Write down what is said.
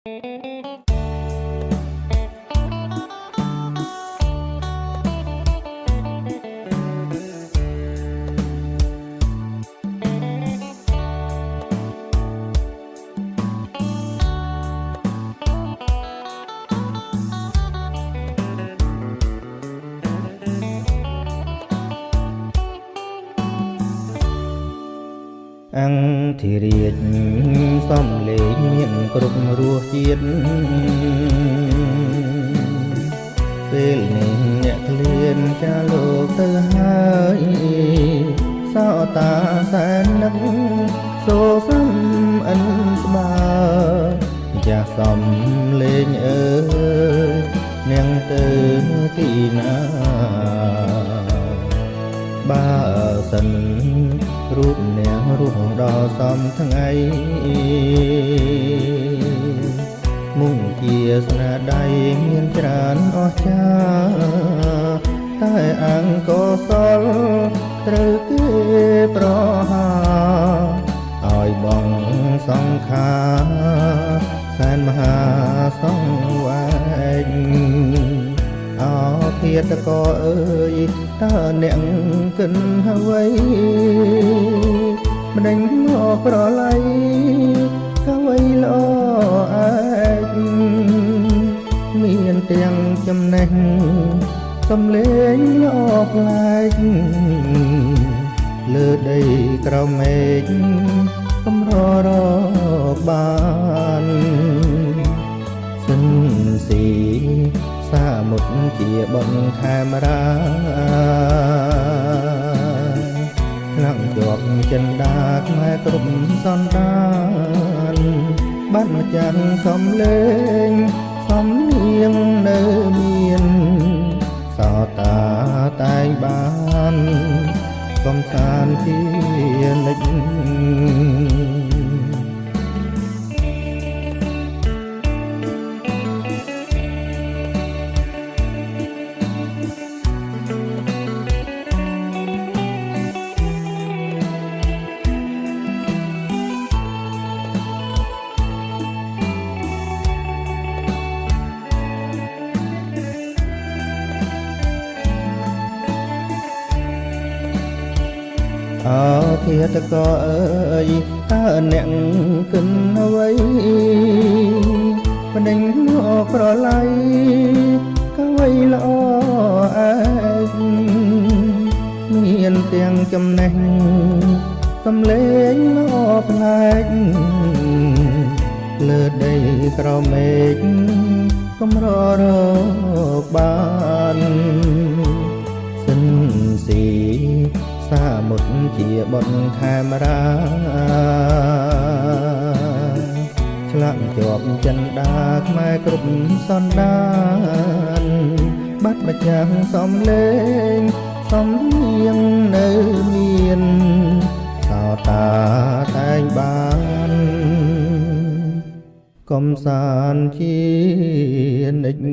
អង្គធិរាជសំលេងមានគ្រប់រសជាតិពេលនេះអ្នកឃ្លានចាលោកទៅហើយសោតាសែននឹកសូសំអិនស្បើចាសំលេងអើយនាងទៅទីណាបើសិនរូបនាងរូបដល់សំថ្ងៃមុខជាស្នាដៃមានច្រើនអស្ចារ្យតែអង្គសលត្រូវគេប្រហារឲ្យបងសង្ខារសែនមហាសង្វែងអោឃាតកោអើយតើអ្នកគិនអ្វីម្ដេចមកប្រឡ័យអ្វីល្អឯងមានទាំងចំណេះសំលេងល្អប្លែកលើដីក្រមេឃកំររកបានសិនស៊ីសាមុតជាបុណ្យខែមរាខ្លាំងជាប់ចិនដាខ្មែរគ្រប់សន្តានបាត់មកចាស់សំលេងសំនៀងនៅមានសោតាតែងបានកំសាន្តជានិច្ចអោឃាតកោអើយតើអ្នកគិនអ្វីម្ដេចមកប្រឡ័យអ្វីល្អឯងមានទាំងចំណេះសំលេងល្អប្លែកលើដីក្រមេឃកំររកបានសិនស៊ីសាមុតជាបុណ្យខែមរាឆ្លាក់ជាប់ចិនដាខ្មែរគ្រប់សន្តានបាត់មកចាំងសំលេងសំនៀងនៅមានសោតាតែងបានកំសាន្តជានិច្ច